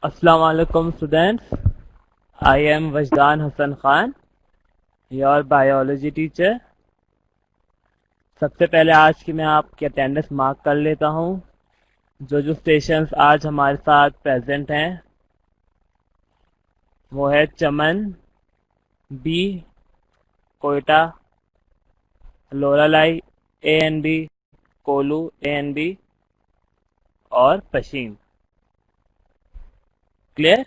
Assalamu alaikum students. I am Wajdan Hassan Khan, your biology teacher. सबसे पहले आज की मैं आपकी अटेंडेंस मार्क कर लेता हूँ। जो स्टेशंस आज हमारे साथ प्रेजेंट हैं वो है चमन, B, Quetta, Loralai A N B, कोलू ए एन बी और पश्चिम। क्लियर?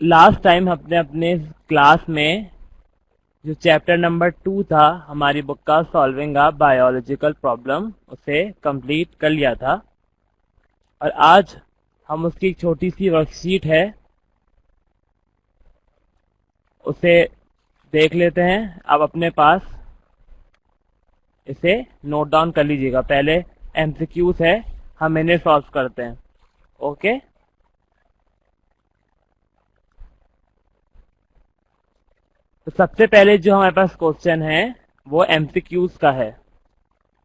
लास्ट टाइम हमने अपने क्लास में जो चैप्टर नंबर 2 था हमारी बुक का सॉल्विंग अ बायोलॉजिकल प्रॉब्लम, उसे कंप्लीट कर लिया था और आज हम उसकी एक छोटी सी वर्कशीट है उसे देख लेते हैं। आप अपने पास इसे नोट डाउन कर लीजिएगा। पहले एमसीक्यूज है, हम इन्हें सॉल्व करते हैं। ओके, तो सबसे पहले जो हमारे पास क्वेश्चन है वो एमसीक्यूज का है।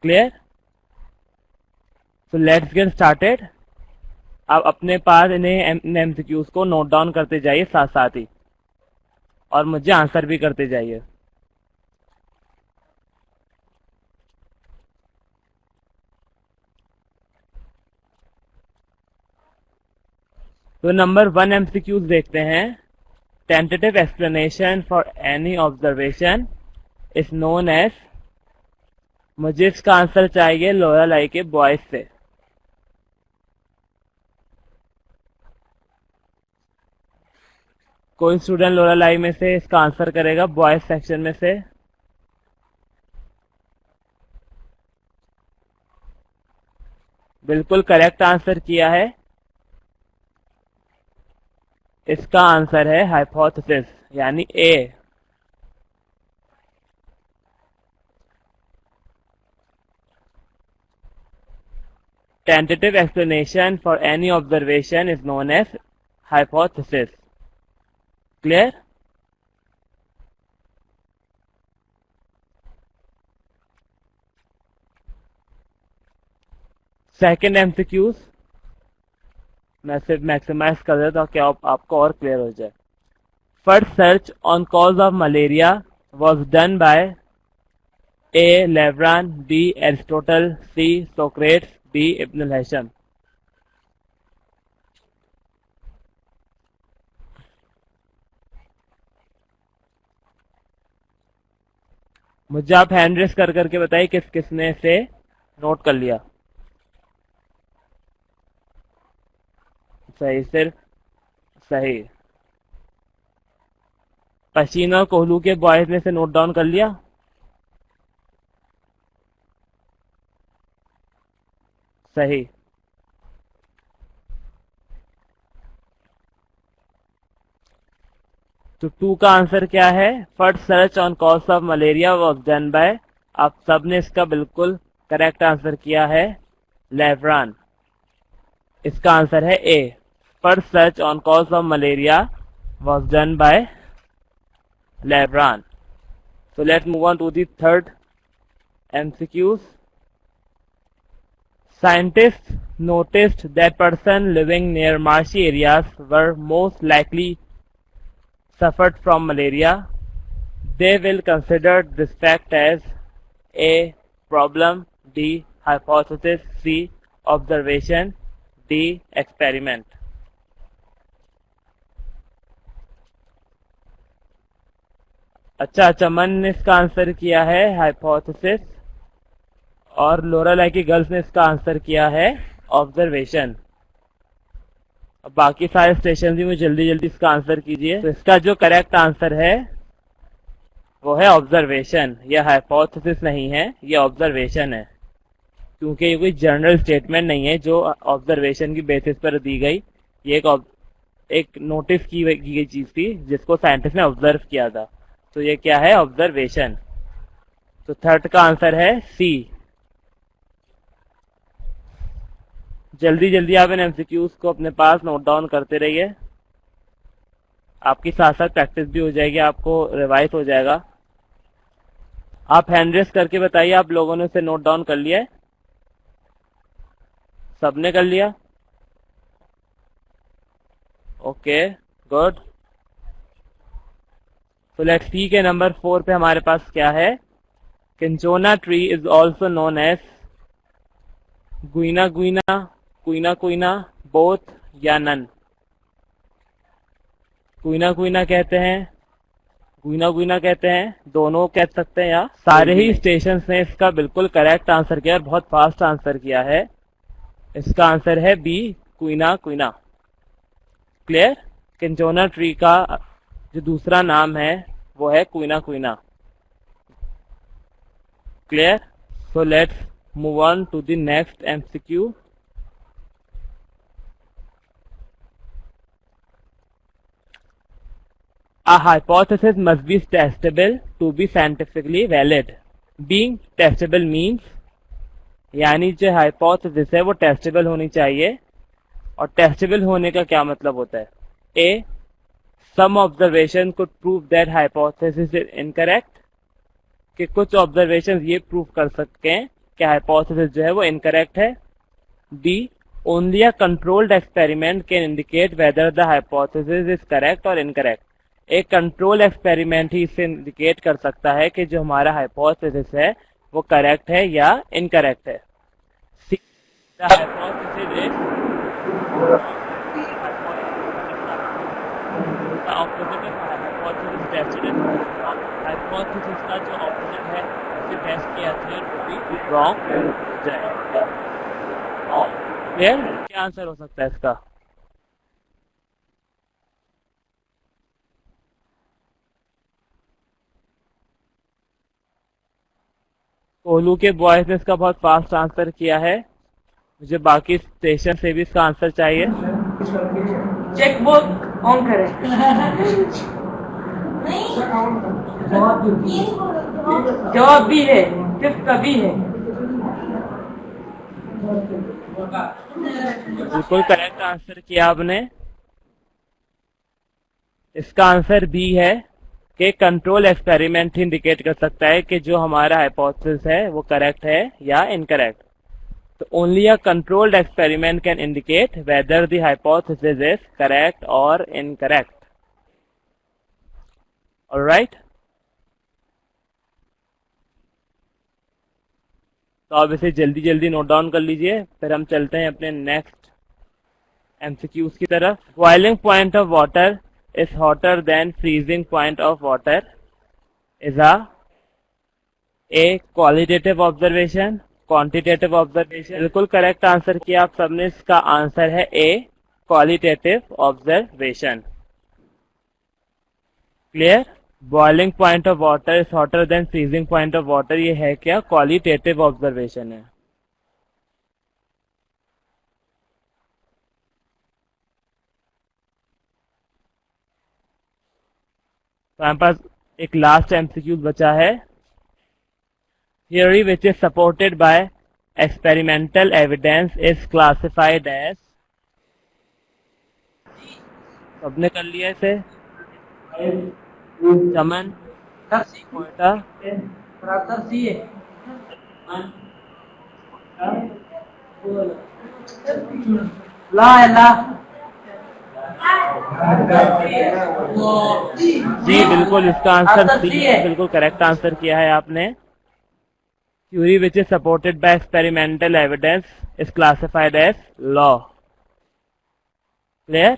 Clear? So let's get started. आप अपने पास इन्हें एमसीक्यूज को नोट डाउन करते जाइए साथ साथ ही, और मुझे आंसर भी करते जाइए। तो नंबर 1 एमसीक्यूज देखते हैं। Tentative explanation for any observation is known as. मुझे इसका आंसर चाहिए लोरालाई के बॉयज से। कोई स्टूडेंट लोरालाई में से इसका आंसर करेगा बॉयज सेक्शन में से? बिल्कुल करेक्ट आंसर किया है। इसका आंसर है हाइपोथेसिस यानी A. Tentative explanation for any observation is known as hypothesis. Clear? Second MCQs मैं सिर्फ मैक्सिमाइज कर देता हूं क्या आपको और क्लियर हो जाए। First search on cause of malaria was done by A Laveran, B Aristotle, C Socrates, D Ibn Haytham. मुझे आप हैंड रेस कर करके बताइए किस किसने से नोट कर लिया। सही, सिर्फ सही। पशीन और कोहलू के बॉयज ने से नोट डाउन कर लिया। सही। तो 2 का आंसर क्या है? First search on cause of malaria was done bye. आप सबने इसका बिल्कुल करेक्ट आंसर किया है, लेब्रान। इसका आंसर है A. First search on cause of malaria was done by Laveran. So let's move on to the third MCQs. Scientists noticed that persons living near marshy areas were most likely suffered from malaria. They will consider this fact as A. problem, B. hypothesis, C. observation, D. experiment. अच्छा, चमन ने इसका answer किया है hypothesis और लोरालाई की girls ने इसका answer किया है ऑब्जर्वेशन। अब बाकी सारे स्टेशन भी मुझे जल्दी जल्दी इसका आंसर कीजिए। तो इसका जो करेक्ट आंसर है वो है ऑब्जर्वेशन। यह हाइपोथेसिस नहीं है, यह ऑब्जर्वेशन है, क्योंकि ये कोई जनरल स्टेटमेंट नहीं है जो ऑब्जर्वेशन की बेसिस पर दी गई। ये एक नोटिस की गई चीज थी जिसको साइंटिस्ट ने ऑब्जर्व किया था। तो ये क्या है? ऑब्जर्वेशन। तो थर्ड का आंसर है सी। जल्दी जल्दी आप इन एमसीक्यूज को अपने पास नोट डाउन करते रहिए। आपकी साथ साथ प्रैक्टिस भी हो जाएगी, आपको रिवाइज हो जाएगा। आप हैंड रेस करके बताइए आप लोगों ने इसे नोट डाउन कर लिया है? सबने कर लिया? Okay, good. तो लेट्स सी के नंबर 4 पे हमारे पास क्या है? Cinchona tree is also known as guina guina, quina quina, both या नन? कुइना कुइना कहते हैं, गुइना गुइना कहते हैं, दोनों कह सकते हैं, या सारे ही स्टेशन ने इसका बिल्कुल करेक्ट आंसर किया और बहुत फास्ट आंसर किया है। इसका आंसर है B, quina quina. Clear? Cinchona tree का जो दूसरा नाम है वो है quina quina. Clear? So let's move on to the next MCQ. A hypothesis must be testable to be scientifically valid. Being testable means, यानी जो हाइपोथेसिस है वो टेस्टेबल होनी चाहिए। और टेस्टेबल होने का क्या मतलब होता है? A, some observation could prove that hypothesis is incorrect, कि कुछ ऑब्जर्वेशन ये प्रूव कर सकते हैं कि हाइपोथेसिस जो है वो इनकरेक्ट है। B, only a controlled experiment can indicate whether the hypothesis is correct और इनकरेक्ट। एक कंट्रोल एक्सपेरिमेंट ही इससे इंडिकेट कर सकता है कि जो हमारा हाइपोथेसिस है वो करेक्ट है या इनकरेक्ट है। C, the hypothesis is hypothesis tested, hypothesis का जो ऑपोजिट है उसे टेस्ट किया जाए वो भी रॉन्ग हो जाएगा। क्लियर? क्या आंसर हो सकता है इसका? कोहलू के बॉयज ने इसका बहुत फास्ट आंसर किया है। मुझे बाकी स्टेशन से भी इसका आंसर चाहिए। चेक बुक ऑन करें। जवाब भी है, सिर्फ कभी है। बिल्कुल करेक्ट आंसर किया आपने। इसका आंसर बी है कि कंट्रोल एक्सपेरिमेंट इंडिकेट कर सकता है कि जो हमारा हाइपोथेसिस है वो करेक्ट है या इनकरेक्ट। तो only a controlled experiment can indicate whether the hypothesis is correct और इनकरेक्ट। ऑलराइट, तो अब इसे जल्दी जल्दी नोट डाउन कर लीजिए, फिर हम चलते हैं अपने नेक्स्ट एमसीक्यूज की तरफ। Boiling point of water is hotter than freezing point of water is a qualitative observation, quantitative observation। बिल्कुल करेक्ट आंसर किया आप सबने। इसका आंसर है A, qualitative observation. Clear? Boiling point of water is hotter than freezing point of water, ये है क्या? Qualitative observation है। तो हमारे पास एक लास्ट एमसीक्यू बचा है। Theory which is supported by experimental evidence is classified as. सबने कर लिया इसे? चमन, कोयटा, सी है। ला है ला। जी बिल्कुल, इसका आंसर सी है। बिल्कुल करेक्ट आंसर किया है आपने। Theory which is supported by experimental evidence is classified as law. Clear?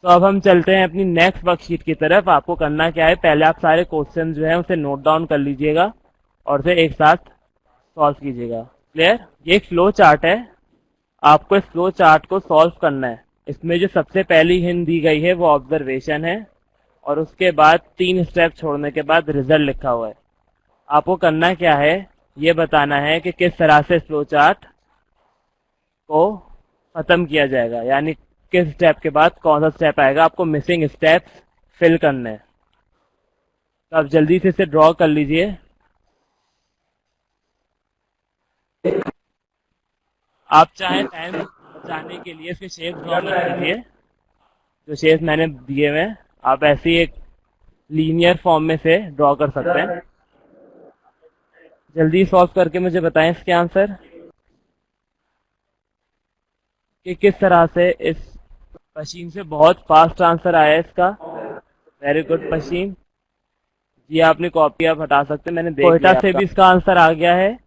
तो अब हम चलते हैं अपनी नेक्स्ट वर्कशीट की तरफ। आपको करना क्या है, पहले आप सारे क्वेश्चन जो है उसे नोट डाउन कर लीजिएगा और उसे एक साथ सॉल्व कीजिएगा। क्लियर? ये एक फ्लो चार्ट है, आपको इस फ्लो चार्ट को सॉल्व करना है। इसमें जो सबसे पहली हिंट दी गई है वो ऑब्जर्वेशन है और उसके बाद 3 स्टेप छोड़ने के बाद रिजल्ट लिखा हुआ है। आपको करना क्या है, ये बताना है कि किस तरह से फ्लो चार्ट को खत्म किया जाएगा, यानी किस स्टेप के बाद कौन सा स्टेप आएगा। आपको मिसिंग स्टेप्स फिल करने हैं। तो आप जल्दी से इसे ड्रॉ कर लीजिए। आप चाहे टाइम बचाने के लिए इसके शेप ड्रॉ कर लीजिए। जो शेप मैंने दिए हुए हैं आप ऐसे ही एक लीनियर फॉर्म में से ड्रॉ कर सकते हैं। जल्दी सॉल्व करके मुझे बताएं इसके आंसर। कि किस तरह से इस मशीन से बहुत फास्ट आंसर आया है इसका। वेरी गुड मशीन जी, आपने कॉपी आप हटा सकते हैं, मैंने देख लिया। कोयटा से भी इसका आंसर आ गया है,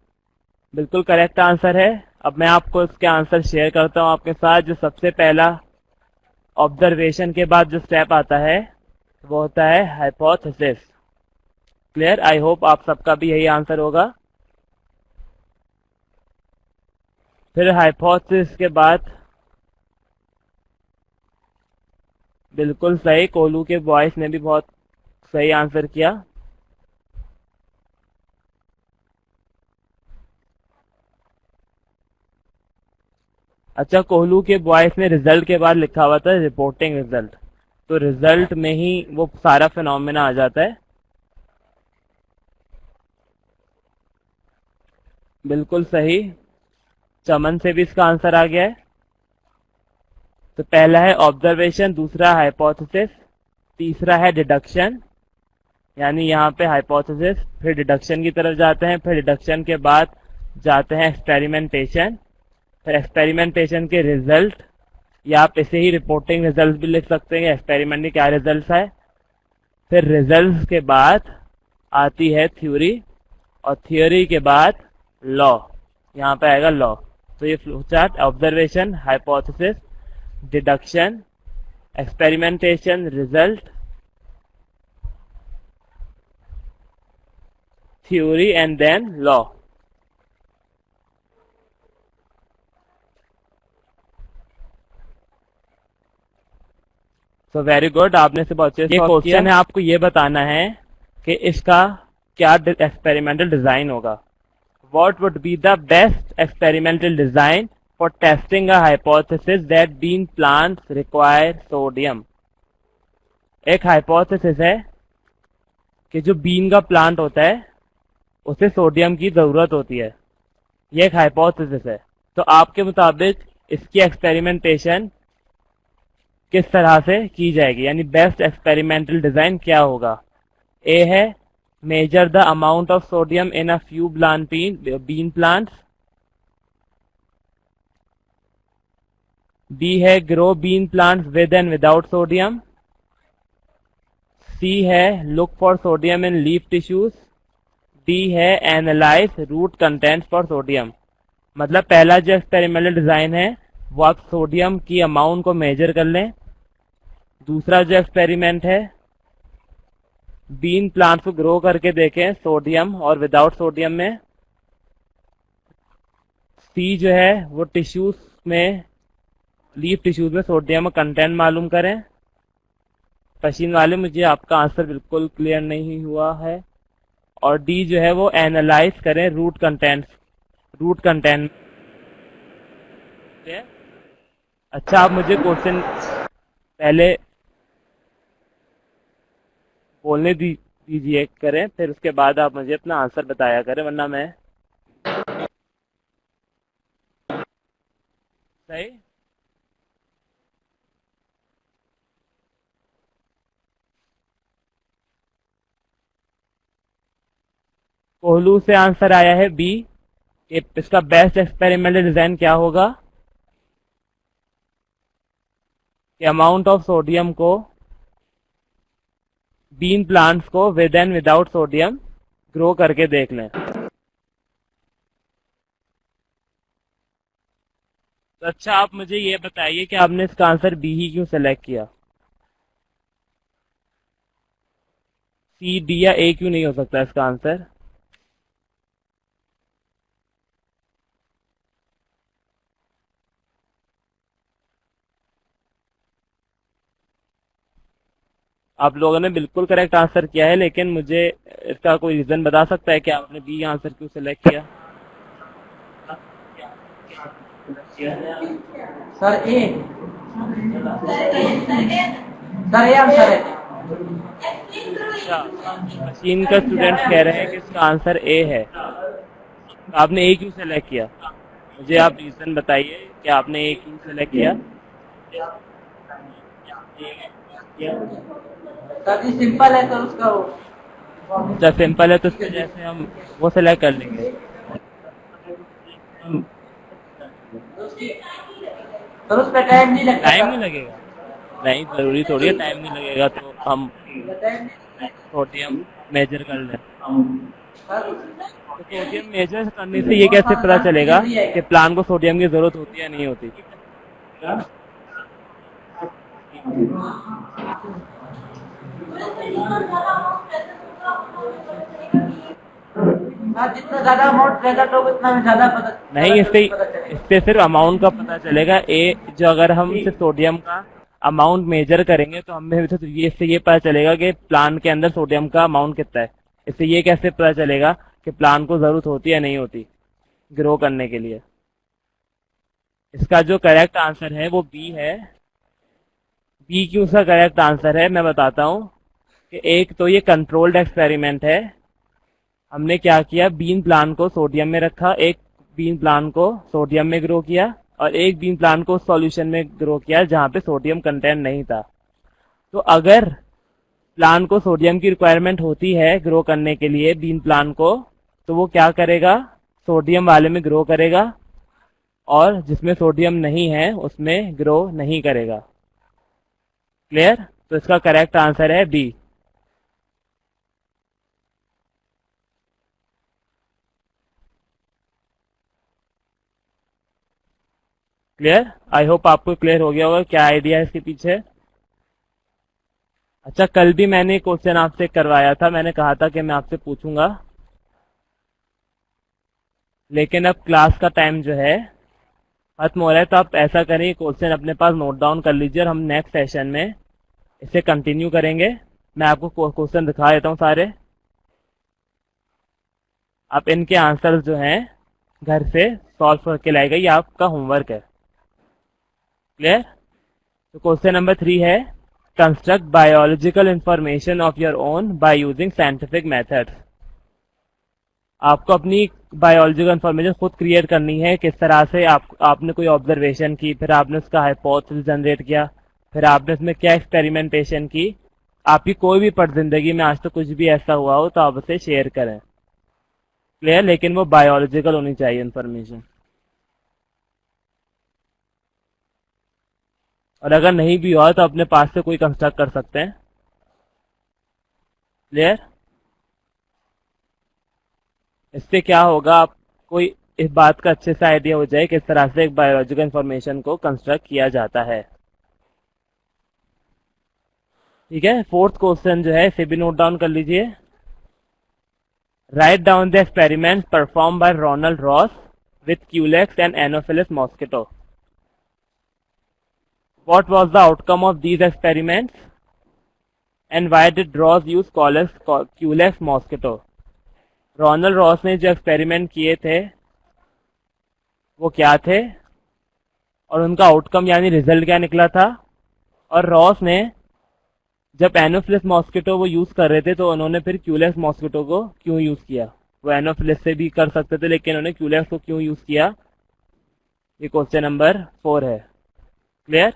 बिल्कुल करेक्ट आंसर है। अब मैं आपको इसके आंसर शेयर करता हूं आपके साथ। जो सबसे पहला ऑब्जर्वेशन के बाद जो स्टेप आता है वो होता है हाइपोथेसिस। क्लियर? आई होप आप सबका भी यही आंसर होगा। फिर हाइपोथेसिस के बाद बिल्कुल सही, कोलू के बॉयज ने भी बहुत सही आंसर किया। अच्छा, कोहलू के बॉयज ने रिजल्ट के बाद लिखा हुआ था रिपोर्टिंग रिजल्ट, तो रिजल्ट में ही वो सारा फिनोमेना आ जाता है। बिल्कुल सही, चमन से भी इसका आंसर आ गया है। तो पहला है ऑब्जर्वेशन, दूसरा हाइपोथेसिस, तीसरा है डिडक्शन, यानी यहाँ पे हाइपोथेसिस फिर डिडक्शन की तरफ जाते हैं, फिर डिडक्शन के बाद जाते हैं एक्सपेरिमेंटेशन, फिर एक्सपेरिमेंटेशन के रिजल्ट, या आप इसे ही रिपोर्टिंग रिजल्ट भी लिख सकते हैं, एक्सपेरिमेंट के क्या रिजल्ट है। फिर रिजल्ट के बाद आती है थ्योरी, और थ्योरी के बाद लॉ, यहाँ पे आएगा लॉ। तो ये flow chart observation, hypothesis, deduction, experimentation, result, theory and then law. So very good, आपने से बहुत अच्छे। ये क्वेश्चन है, आपको ये बताना है कि इसका क्या एक्सपेरिमेंटल डिजाइन होगा। What would be the best experimental design for testing a hypothesis that bean plants require sodium. एक हाइपोथेसिस है कि जो बीन का प्लांट होता है उसे सोडियम की जरूरत होती है, ये एक हाइपोथेसिस है। तो आपके मुताबिक इसकी एक्सपेरिमेंटेशन किस तरह से की जाएगी, यानी बेस्ट एक्सपेरिमेंटल डिजाइन क्या होगा। ए है measure the amount of sodium in a few bean plants, B है grow bean plants with and without sodium, C है look for sodium in leaf tissues, D है analyse root content for sodium. मतलब पहला जो experimental design है वो आप sodium की अमाउंट को मेजर कर लें। दूसरा जो एक्सपेरिमेंट है बीन प्लांट को ग्रो करके देखें सोडियम और विदाउट सोडियम में। सी जो है वो टिश्यूज में, लीफ टिश्यूज में सोडियम का कंटेंट मालूम करें। पशीन वाले, मुझे आपका आंसर बिल्कुल क्लियर नहीं हुआ है। और डी जो है वो एनालाइज करें रूट कंटेंट। अच्छा, आप मुझे क्वेश्चन पहले बोलने दीजिए करें, फिर उसके बाद आप मुझे अपना आंसर बताया करें, वरना मैं सही। कोहलू से आंसर आया है बी, इसका बेस्ट एक्सपेरिमेंटल डिजाइन क्या होगा कि अमाउंट ऑफ सोडियम को बीन प्लांट्स को with and without sodium grow करके देख लें। तो अच्छा, आप मुझे ये बताइए कि आपने इसका आंसर बी ही क्यों सेलेक्ट किया। सी, डी या ए क्यों नहीं हो सकता इसका आंसर। आप लोगों ने बिल्कुल करेक्ट आंसर किया है, लेकिन मुझे इसका कोई रीजन बता सकता है कि आपने बी आंसर क्यों सिलेक्ट किया। Sir A, sir A answer है। अच्छा, मशीन का स्टूडेंट्स कह रहे हैं कि इसका आंसर ए है, आपने ए क्यों सेलेक्ट किया। मुझे आप रीजन बताइए कि आपने ए क्यों सेलेक्ट किया। सर जी सिंपल है सर उसका वो। जब सिंपल है तो उसके जैसे हम वो सेलेक्ट कर लेंगे। पर उस पर टाइम नहीं लगता। टाइम नहीं लगेगा? नहीं, जरूरी थोड़ी है टाइम नहीं लगेगा तो हम सोडियम मेजर कर लें। तो सोडियम मेजर करने से ये कैसे पता चलेगा कि प्लांट को सोडियम की जरूरत होती है या नहीं होती? हाँ, जितना ज्यादा अमाउंट रहेगा तो उतना ज्यादा पता नहीं, इससे सिर्फ अमाउंट का पता चलेगा। जो अगर हम सिर्फ सोडियम का अमाउंट मेजर करेंगे तो हमें तो इससे ये पता चलेगा कि प्लांट के अंदर सोडियम का अमाउंट कितना है। इससे ये कैसे पता चलेगा कि प्लांट को जरूरत होती है या नहीं होती ग्रो करने के लिए? इसका जो करेक्ट आंसर है वो बी है। बी क्यों उसका करेक्ट आंसर है मैं बताता हूँ कि एक तो ये कंट्रोल्ड एक्सपेरिमेंट है। हमने क्या किया, बीन प्लांट को सोडियम में रखा, एक बीन प्लांट को सोडियम में ग्रो किया और एक बीन प्लांट को सॉल्यूशन में ग्रो किया जहां पे सोडियम कंटेंट नहीं था। तो अगर प्लांट को सोडियम की रिक्वायरमेंट होती है ग्रो करने के लिए बीन प्लांट को, तो वो क्या करेगा, सोडियम वाले में ग्रो करेगा और जिसमें सोडियम नहीं है उसमें ग्रो नहीं करेगा। क्लियर? तो इसका करेक्ट आंसर है बी। क्लियर? आई होप आपको क्लियर हो गया होगा क्या आइडिया है इसके पीछे। अच्छा, कल भी मैंने क्वेश्चन आपसे करवाया था, मैंने कहा था कि मैं आपसे पूछूंगा, लेकिन अब क्लास का टाइम जो है खत्म हो रहा है। तो आप ऐसा करें, क्वेश्चन अपने पास नोट डाउन कर लीजिए और हम नेक्स्ट सेशन में इसे कंटिन्यू करेंगे। मैं आपको क्वेश्चन दिखा देता हूँ सारे, आप इनके आंसर जो हैं घर से सॉल्व करके लाएगा, ये आपका होमवर्क है। क्लियर? तो क्वेश्चन नंबर 3 है, construct biological information of your own by using scientific methods. आपको अपनी बायोलॉजिकल इंफॉर्मेशन खुद क्रिएट करनी है। किस तरह से आपने कोई ऑब्जर्वेशन की, फिर आपने उसका हाइपोथेसिस जनरेट किया, फिर आपने उसमें क्या एक्सपेरिमेंटेशन की। आपकी कोई भी पढ़ जिंदगी में आज तो कुछ भी ऐसा हुआ हो तो आप उसे शेयर करें। क्लियर? लेकिन वो बायोलॉजिकल होनी चाहिए इंफॉर्मेशन। और अगर नहीं भी हुआ तो अपने पास से कोई कंस्ट्रक्ट कर सकते हैं। क्लियर? इससे क्या होगा, आपको इस बात का अच्छे से आइडिया हो जाए किस तरह से एक बायोलॉजिकल इंफॉर्मेशन को कंस्ट्रक्ट किया जाता है। ठीक है, फोर्थ क्वेश्चन जो है इसे भी नोट डाउन कर लीजिए। Write down the experiment perform by Ronald Ross with Culex and Anopheles mosquito. What was the outcome of these experiments? And why did Ross use Culex mosquito? Ronald Ross ने जो experiment किए थे वो क्या थे और उनका आउटकम यानी रिजल्ट क्या निकला था? और रॉस ने जब एनोफिलिस मॉस्किटो वो यूज कर रहे थे तो उन्होंने फिर क्यूलेक्स मॉस्किटो को क्यों यूज किया? वो एनोफिलिस से भी कर सकते थे लेकिन उन्होंने क्यूलेक्स को क्यों यूज किया? ये क्वेश्चन नंबर 4 है। Clear?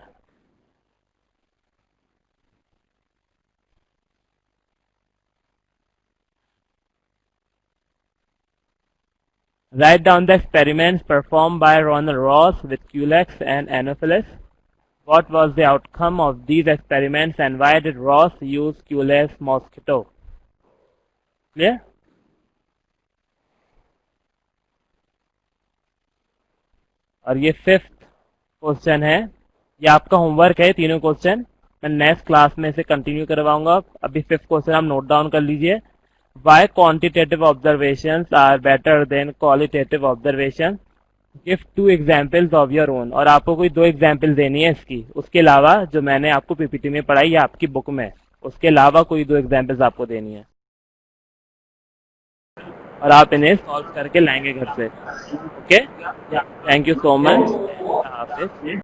Write down the experiments performed by Ronald Ross with Culex and Anopheles. What was the outcome of these experiments and why did Ross use Culex mosquito? Clear? और ये 5th question है, ये आपका homework है। तीनों question मैं next class में से कंटिन्यू करवाऊंगा। अभी 5th क्वेश्चन आप नोट डाउन कर लीजिए। Why quantitative observations are better than qualitative observations? Give 2 examples of your own। और आपको कोई 2 एग्जाम्पल देनी है इसकी, उसके अलावा जो मैंने आपको पीपीटी में पढ़ाई है आपकी बुक में, उसके अलावा कोई 2 एग्जाम्पल्स आपको देनी है और आप इन्हें सॉल्व करके लाएंगे घर से। Okay, thank you so much.